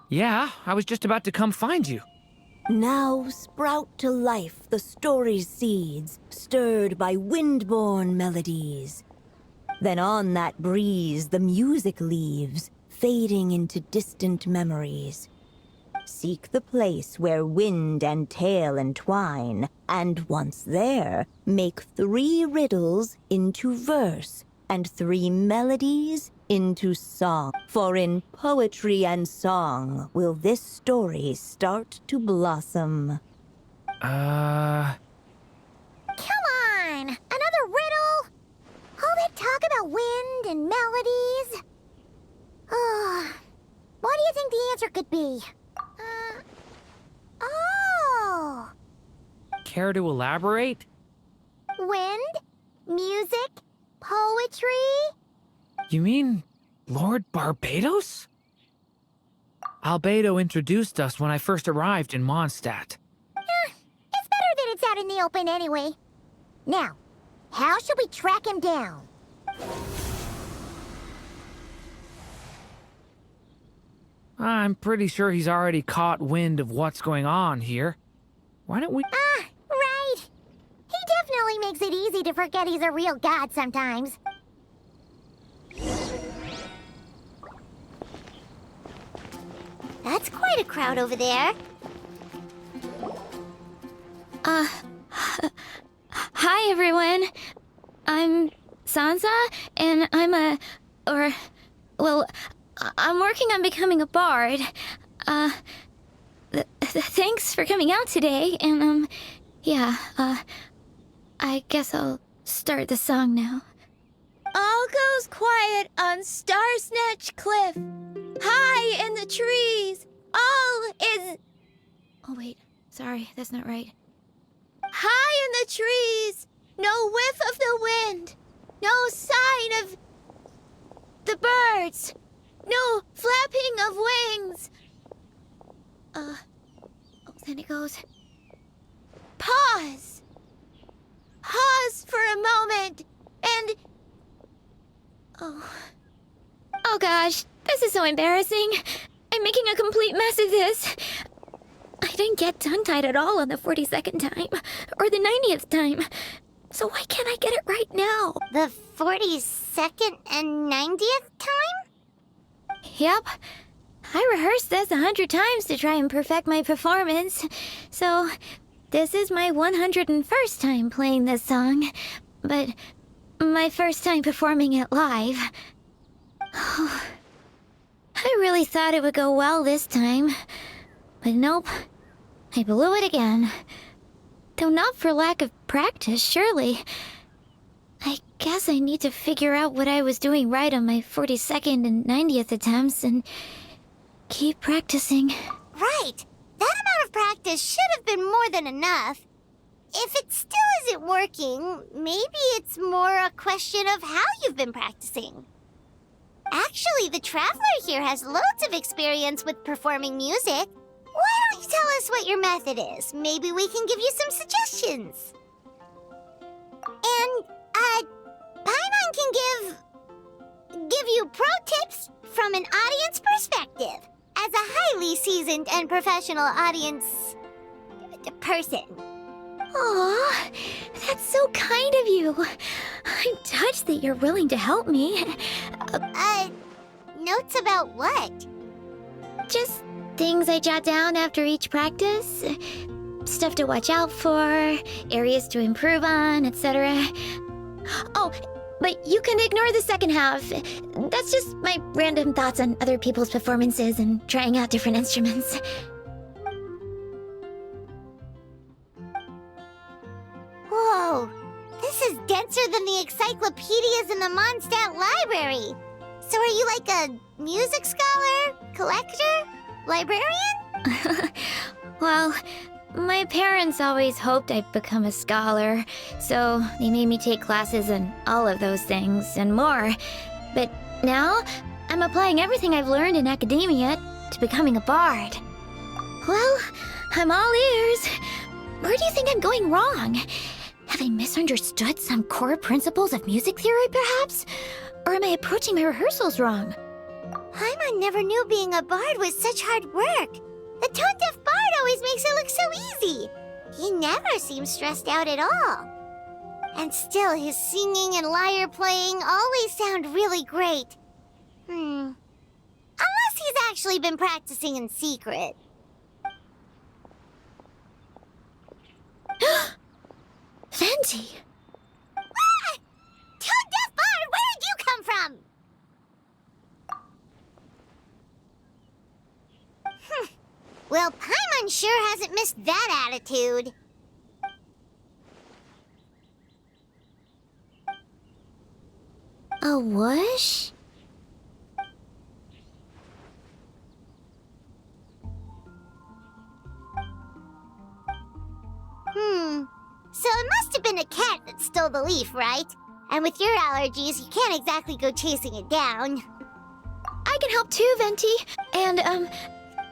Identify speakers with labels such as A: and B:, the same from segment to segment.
A: Yeah, I was just about to come find you.
B: Now sprout to life the story's seeds, stirred by wind-born melodies. Then on that breeze the music leaves, fading into distant memories. Seek the place where wind and tale entwine, and once there, make 3 riddles into verse, and 3 melodies into song. For in poetry and song will this story start to blossom.
C: Come on! Another riddle? All that talk about wind and melodies? What do you think the answer could be? Oh!
A: Care to elaborate?
C: Wind? Music? Poetry?
A: You mean Lord Barbados? Albedo introduced us when I first arrived in Mondstadt.
C: It's better that it's out in the open anyway. Now, how should we track him down?
A: I'm pretty sure he's already caught wind of what's going on here. Why don't we...
C: Right. He definitely makes it easy to forget he's a real god sometimes. That's quite a crowd over there.
D: Hi everyone. I'm Sansa, and I'm working on becoming a bard. Thanks for coming out today, and I guess I'll start the song now. All goes quiet on Star Snatch Cliff. High in the trees, all is... Oh wait, sorry, that's not right. High in the trees, no whiff of the wind, no sign of the birds, no flapping of wings. Then it goes... Pause! Pause for a moment, and... Oh gosh, this is so embarrassing. I'm making a complete mess of this. I didn't get tongue-tied at all on the 42nd time, or the 90th time. So why can't I get it right now?
C: The 42nd and 90th time?
D: Yep. I rehearsed this 100 times to try and perfect my performance. So, this is my 101st time playing this song. But my first time performing it live. I really thought it would go well this time. But nope. I blew it again. Though not for lack of practice, surely. I guess I need to figure out what I was doing right on my 42nd and 90th attempts and keep practicing.
C: Right. That amount of practice should have been more than enough. If it still isn't working, maybe it's more a question of how you've been practicing. Actually, the Traveler here has loads of experience with performing music. Why don't you tell us what your method is? Maybe we can give you some suggestions. And, Paimon can give you pro tips from an audience perspective, as a highly seasoned and professional audience person.
D: Aw, that's so kind of you. I'm touched that you're willing to help me.
C: Notes about what?
D: Just things I jot down after each practice. Stuff to watch out for, areas to improve on, etc. Oh, but you can ignore the second half. That's just my random thoughts on other people's performances and trying out different instruments.
C: Whoa, this is denser than the encyclopedias in the Mondstadt library. So are you like a music scholar, collector, librarian?
D: Well, my parents always hoped I'd become a scholar, so they made me take classes in all of those things and more. But now, I'm applying everything I've learned in academia to becoming a bard. Well, I'm all ears. Where do you think I'm going wrong? Have I misunderstood some core principles of music theory, perhaps? Or am I approaching my rehearsals wrong?
C: Paimon never knew being a bard was such hard work. The tone-deaf bard always makes it look so easy. He never seems stressed out at all. And still, his singing and lyre playing always sound really great. Unless he's actually been practicing in secret.
D: Venti!
C: Ah! Tone-deaf bard, where did you come from? Well, Paimon sure hasn't missed that attitude.
D: A whoosh?
C: So it must have been a cat that stole the leaf, right? And with your allergies, you can't exactly go chasing it down.
D: I can help too, Venti. And,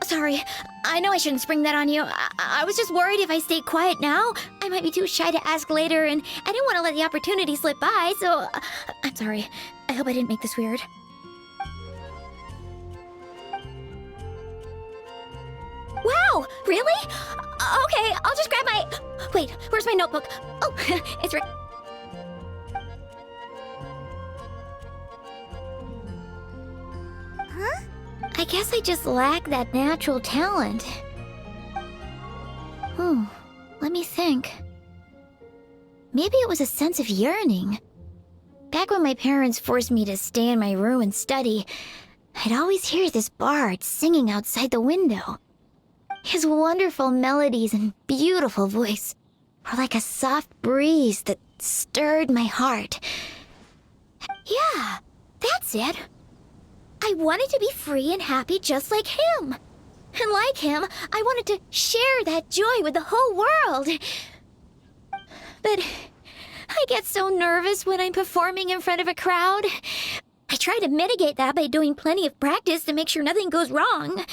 D: sorry. I know I shouldn't spring that on you. I was just worried if I stayed quiet now, I might be too shy to ask later, and I didn't want to let the opportunity slip by, so... I'm sorry. I hope I didn't make this weird. Wow! Really? Okay, I'll just grab my... Wait, where's my notebook? Oh, it's right...
C: Huh?
D: I guess I just lack that natural talent. Let me think. Maybe it was a sense of yearning. Back when my parents forced me to stay in my room and study, I'd always hear this bard singing outside the window. His wonderful melodies and beautiful voice were like a soft breeze that stirred my heart. Yeah, that's it. I wanted to be free and happy just like him. And like him, I wanted to share that joy with the whole world. But I get so nervous when I'm performing in front of a crowd. I try to mitigate that by doing plenty of practice to make sure nothing goes wrong.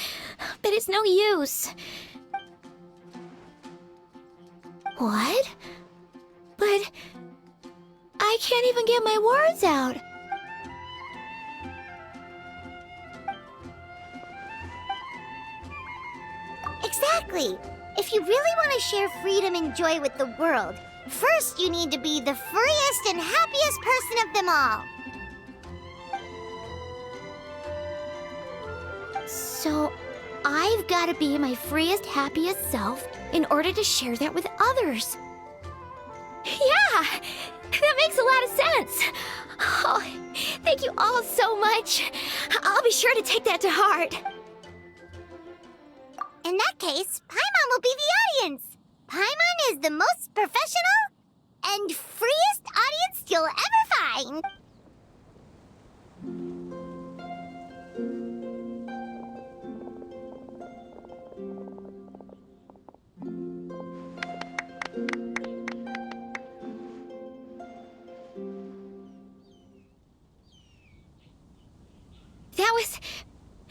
D: But it's no use. What? But I can't even get my words out.
C: Exactly. If you really want to share freedom and joy with the world, first you need to be the freest and happiest person of them all.
D: So, I've got to be my freest, happiest self in order to share that with others. Yeah! That makes a lot of sense! Oh, thank you all so much. I'll be sure to take that to heart.
C: In that case, Paimon will be the audience. Paimon is the most professional and freest audience you'll ever find.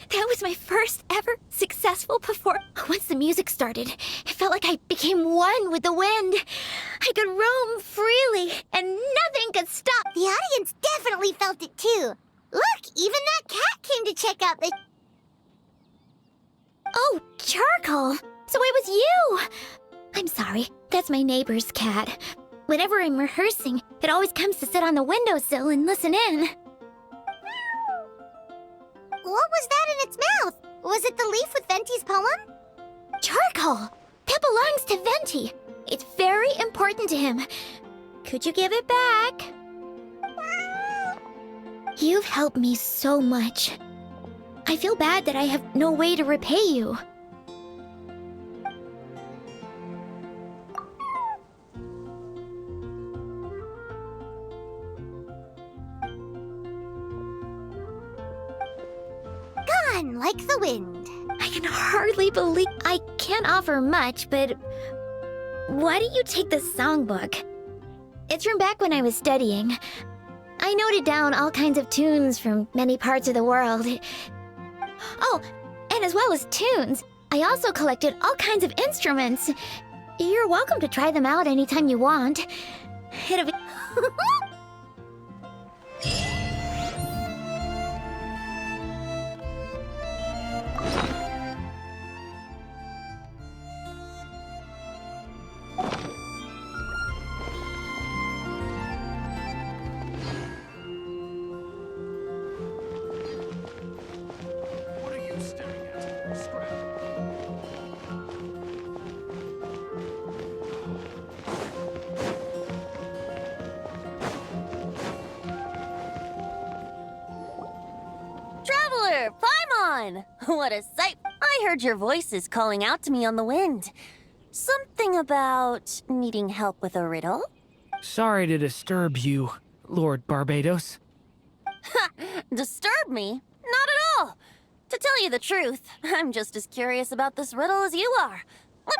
D: That was my first ever successful performance. Once the music started, it felt like I became one with the wind. I could roam freely, and nothing could stop.
C: The audience definitely felt it too. Look, even that cat came to check out the...
D: Oh, Charcoal! So it was you! I'm sorry, that's my neighbor's cat. Whenever I'm rehearsing, it always comes to sit on the windowsill and listen in.
C: What was that in its mouth? Was it the leaf with Venti's poem?
D: Charcoal! That belongs to Venti. It's very important to him. Could you give it back? You've helped me so much. I feel bad that I have no way to repay you.
C: Gone like the wind.
D: I can hardly believe I can't offer much, but why don't you take this songbook? It's from back when I was studying. I noted down all kinds of tunes from many parts of the world. Oh, and as well as tunes, I also collected all kinds of instruments. You're welcome to try them out anytime you want. It'll be...
E: Traveler, Paimon! What a sight! I heard your voices calling out to me on the wind. Something about needing help with a riddle?
A: Sorry to disturb you, Lord Barbados.
E: Disturb me? Not at all! To tell you the truth, I'm just as curious about this riddle as you are.
C: What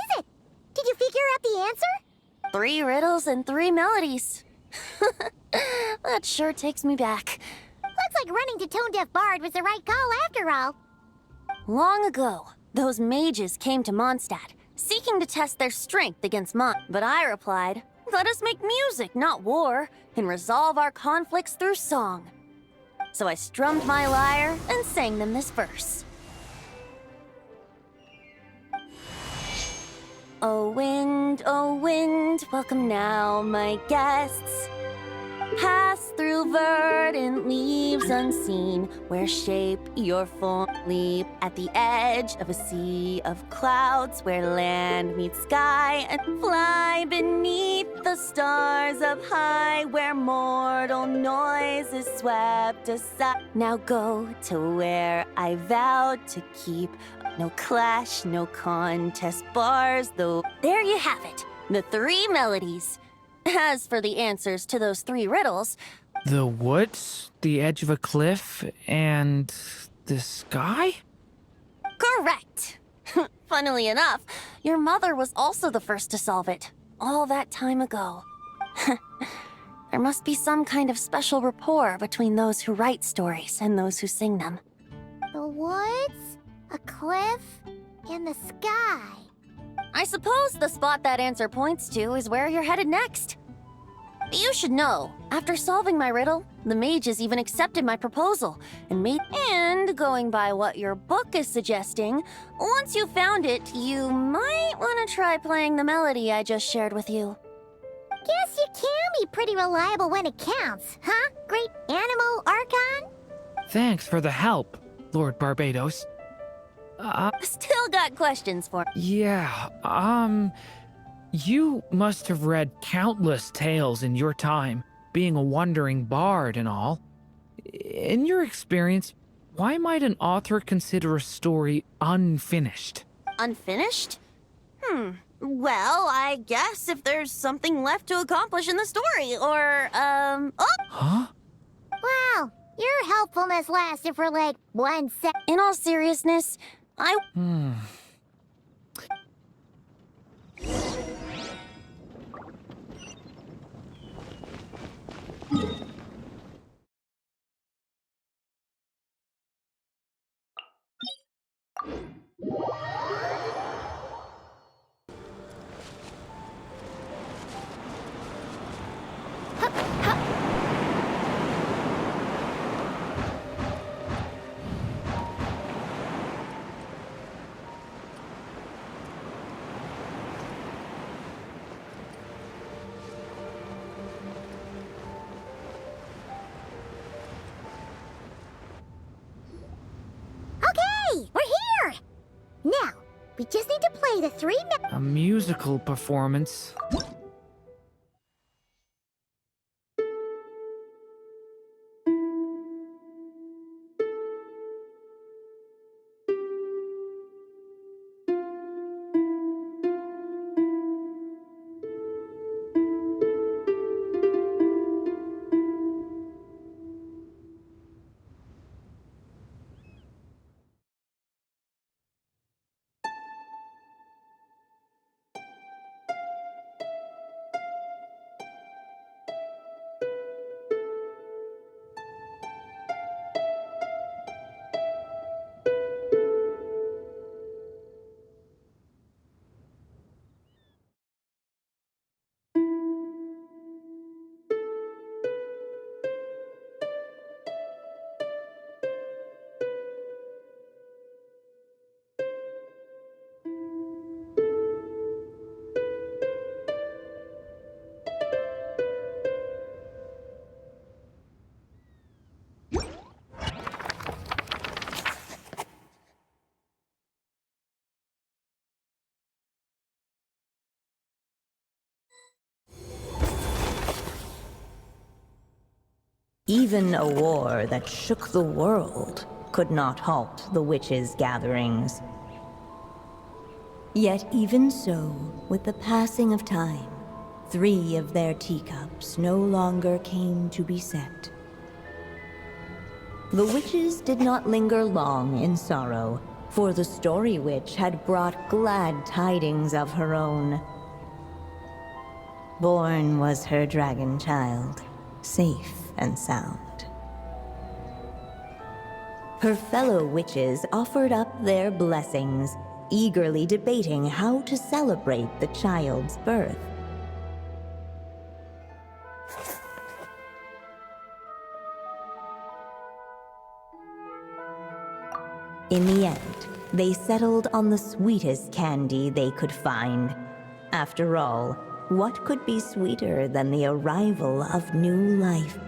C: is it? Did you figure out the answer?
E: 3 riddles and 3 melodies. That sure takes me back.
C: Looks like running to Tone Deaf Bard was the right call after all.
E: Long ago, those mages came to Mondstadt, seeking to test their strength against Mon. But I replied, let us make music, not war, and resolve our conflicts through song. So I strummed my lyre and sang them this verse. O wind, welcome now, my guests. Pass through verdant leaves unseen, where shape your form leap at the edge of a sea of clouds, where land meets sky, and fly beneath the stars up high, where mortal noise is swept aside. Now go to where I vowed to keep. No clash, no contest bars, though. There you have it, the 3 melodies. As for the answers to those 3 riddles...
A: The woods, the edge of a cliff, and the sky?
E: Correct! Funnily enough, your mother was also the first to solve it, all that time ago. There must be some kind of special rapport between those who write stories and those who sing them.
C: The woods, a cliff, and the sky.
E: I suppose the spot that answer points to is where you're headed next. You should know, after solving my riddle, the mages even accepted my proposal and going by what your book is suggesting, once you found it, you might want to try playing the melody I just shared with you.
C: Guess you can be pretty reliable when it counts, huh? Great Animal Archon?
A: Thanks for the help, Lord Barbados.
E: Still got questions for me.
A: Yeah, you must have read countless tales in your time, being a wandering bard and all. In your experience, why might an author consider a story unfinished?
E: Unfinished? Well, I guess if there's something left to accomplish in the story, or, oh!
A: Huh?
C: Wow, your helpfulness lasted for like 1 sec.
E: In all seriousness,
C: Okay, we're here! Now, we just need to play the 3
A: A musical performance.
B: Even a war that shook the world could not halt the witches' gatherings. Yet even so, with the passing of time, 3 of their teacups no longer came to be set. The witches did not linger long in sorrow, for the Story Witch had brought glad tidings of her own. Born was her dragon child, safe and sound. Her fellow witches offered up their blessings, eagerly debating how to celebrate the child's birth. In the end, they settled on the sweetest candy they could find. After all, what could be sweeter than the arrival of new life?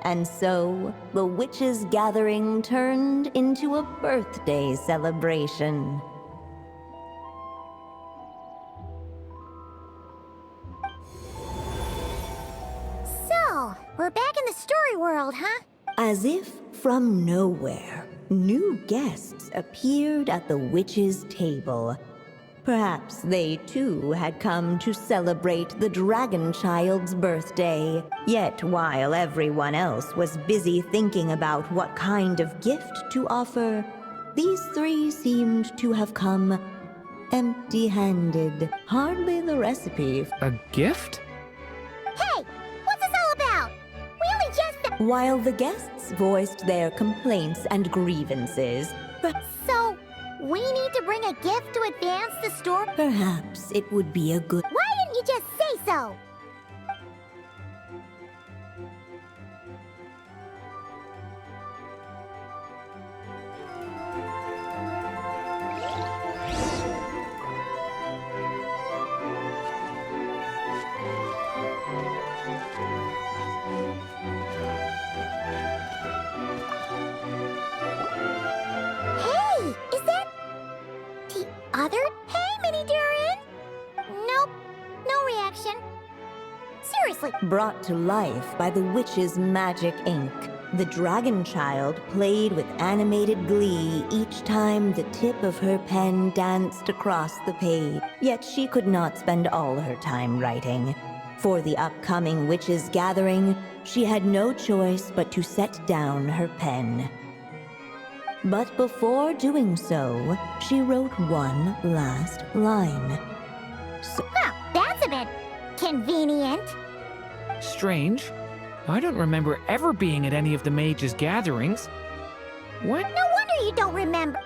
B: And so, the witches' gathering turned into a birthday celebration.
C: So, we're back in the story world, huh?
B: As if from nowhere, new guests appeared at the witches' table. Perhaps they too had come to celebrate the dragon child's birthday. Yet while everyone else was busy thinking about what kind of gift to offer, these 3 seemed to have come empty-handed. Hardly the recipe.
A: A gift?
C: Hey, what's this all about? We only just...
B: While the guests voiced their complaints and grievances,
C: So, we need to bring a gift to advance the story?
B: perhaps it would be a good...
C: Why didn't you just say so? Hey, is that the other? Hey, Mini Durin! Nope, no reaction. Seriously,
B: Brought to life by the witch's magic ink, the dragon child played with animated glee each time the tip of her pen danced across the page. Yet she could not spend all her time writing. For the upcoming witches' gathering, she had no choice but to set down her pen. But before doing so, she wrote one last line.
C: well, that's a bit convenient.
A: Strange. I don't remember ever being at any of the mages' gatherings. What?
C: No wonder you don't remember.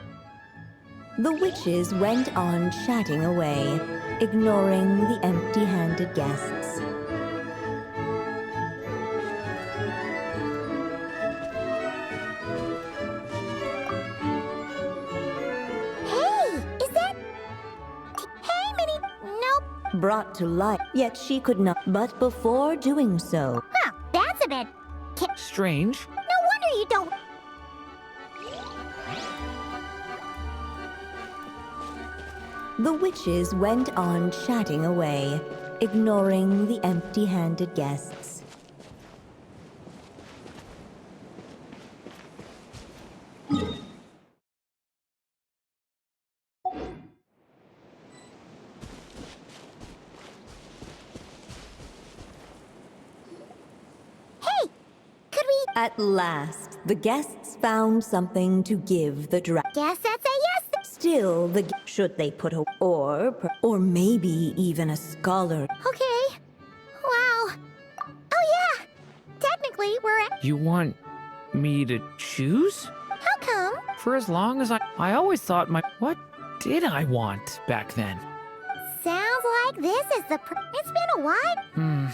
B: The witches went on chatting away, ignoring the empty-handed guests.
C: Hey, is that... Hey, Mini... Nope.
B: Brought to life, yet she could not. But before doing so,
C: Well, that's a bit...
A: Strange.
C: No wonder you don't...
B: the witches went on chatting away, ignoring the empty-handed guests.
C: Hey, could we...
B: At last, the guests found something to give the dragon.
C: Guess that's a yes.
B: Still, should they put a or maybe even a scholar.
C: Okay. Wow. Oh yeah. Technically, we're at...
A: You want me to choose?
C: How come?
A: For as long as I always thought what did I want back then?
C: Sounds like this is the... It's been a while.
A: Hmm.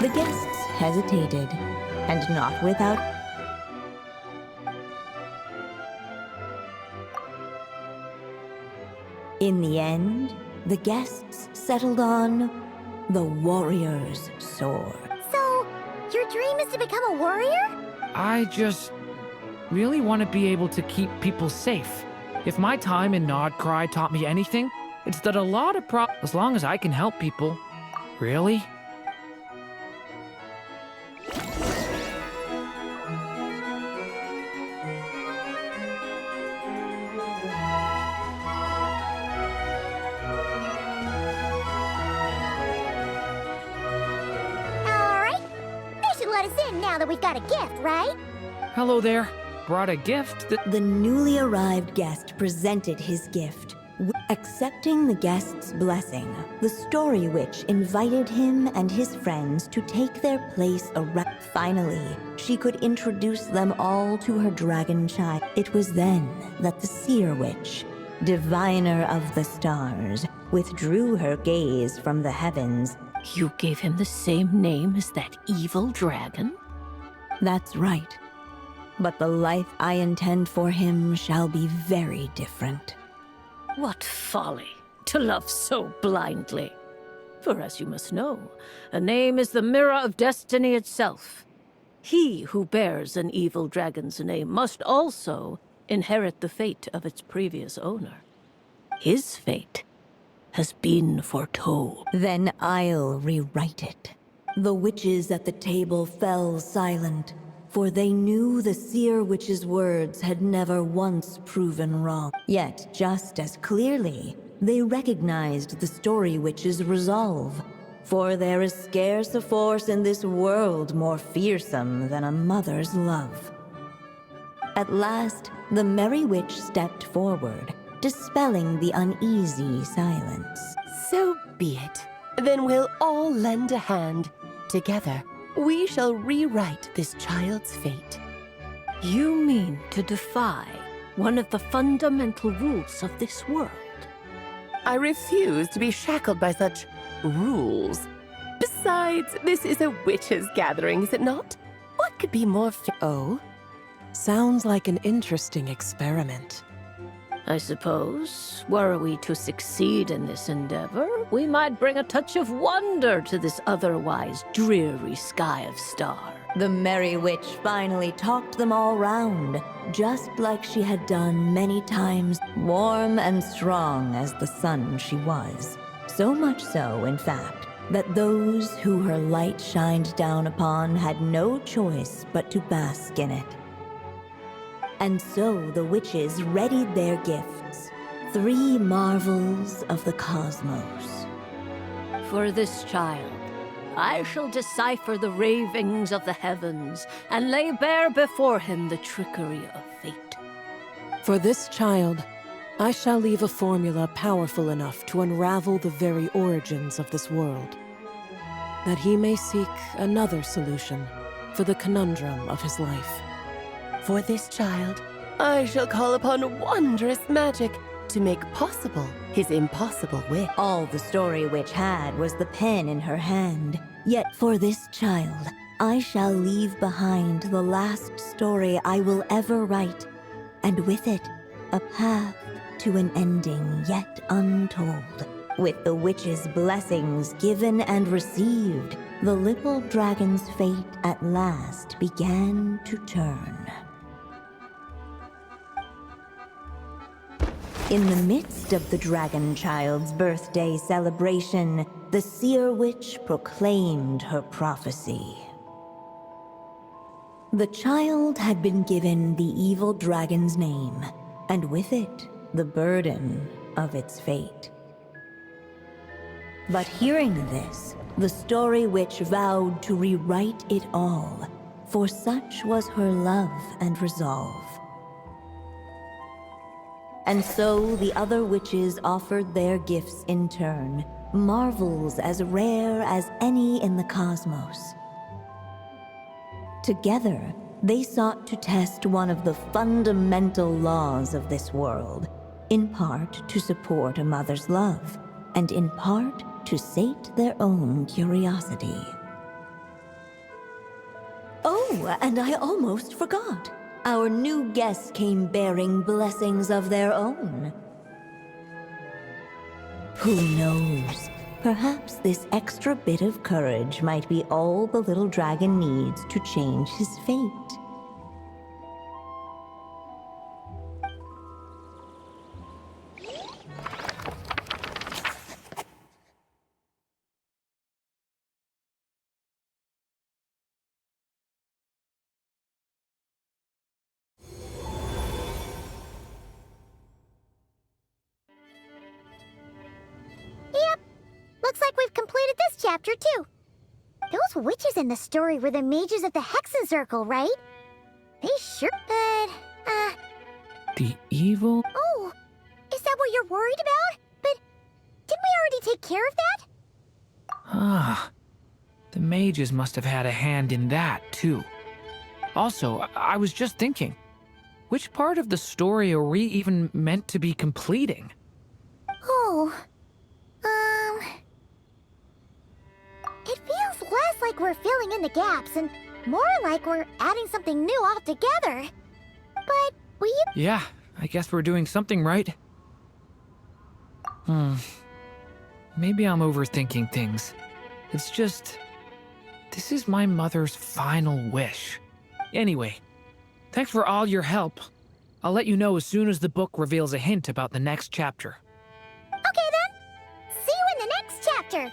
B: The guests hesitated, and not without. In the end, the guests settled on the warrior's sword.
C: So, your dream is to become a warrior?
A: I just really want to be able to keep people safe. If my time in Nodcry taught me anything, it's that a lot of as long as I can help people. Really?
C: Alright. They should let us in now that we've got a gift, right?
A: Hello there. Brought a gift that...
B: The newly arrived guest presented his gift. Accepting the guest's blessing, the Story Witch invited him and his friends to take their place around. Finally, she could introduce them all to her dragon child. It was then that the Seer Witch, diviner of the stars, withdrew her gaze from the heavens.
F: You gave him the same name as that evil dragon?
B: That's right. But the life I intend for him shall be very different.
F: What folly to love so blindly. For as you must know, a name is the mirror of destiny itself. He who bears an evil dragon's name must also inherit the fate of its previous owner. His fate has been foretold.
B: Then I'll rewrite it. The witches at the table fell silent, for they knew the Seer Witch's words had never once proven wrong. Yet, just as clearly, they recognized the Story Witch's resolve. For there is scarce a force in this world more fearsome than a mother's love. At last, the Merry Witch stepped forward, dispelling the uneasy silence.
G: So be it. Then we'll all lend a hand. Together, we shall rewrite this child's fate.
F: You mean to defy one of the fundamental rules of this world?
G: I refuse to be shackled by such rules. Besides, this is a witches' gathering, is it not? What could be more
H: Oh? Sounds like an interesting experiment.
F: I suppose, were we to succeed in this endeavor, we might bring a touch of wonder to this otherwise dreary sky of stars.
B: The Merry Witch finally talked them all round, just like she had done many times, warm and strong as the sun she was. So much so, in fact, that those who her light shined down upon had no choice but to bask in it. And so the witches readied their gifts, 3 marvels of the cosmos.
F: For this child, I shall decipher the ravings of the heavens and lay bare before him the trickery of fate.
H: For this child, I shall leave a formula powerful enough to unravel the very origins of this world, that he may seek another solution for the conundrum of his life.
G: For this child, I shall call upon wondrous magic to make possible his impossible wish.
B: All the Story Witch had was the pen in her hand. Yet for this child, I shall leave behind the last story I will ever write, and with it, a path to an ending yet untold. With the witch's blessings given and received, the little dragon's fate at last began to turn. In the midst of the dragon child's birthday celebration, the Seer Witch proclaimed her prophecy. The child had been given the evil dragon's name, and with it, the burden of its fate. But hearing this, the Story Witch vowed to rewrite it all, for such was her love and resolve. And so the other witches offered their gifts in turn, marvels as rare as any in the cosmos. Together, they sought to test one of the fundamental laws of this world, in part to support a mother's love, and in part to sate their own curiosity. Oh, and I almost forgot. Our new guests came bearing blessings of their own. Who knows? Perhaps this extra bit of courage might be all the little dragon needs to change his fate.
C: Yep. Looks like we've completed this chapter, too. Those witches in the story were the mages of the Hexen Circle, right? They sure...
A: The evil?
C: Oh, is that what you're worried about? But didn't we already take care of that?
A: Ah, the mages must have had a hand in that, too. Also, I was just thinking, which part of the story are we even meant to be completing?
C: Oh, it feels less like we're filling in the gaps and more like we're adding something new altogether. But
A: Yeah, I guess we're doing something right. Maybe I'm overthinking things. It's just... this is my mother's final wish. Anyway, thanks for all your help. I'll let you know as soon as the book reveals a hint about the next chapter.
C: Okay then. See you in the next chapter.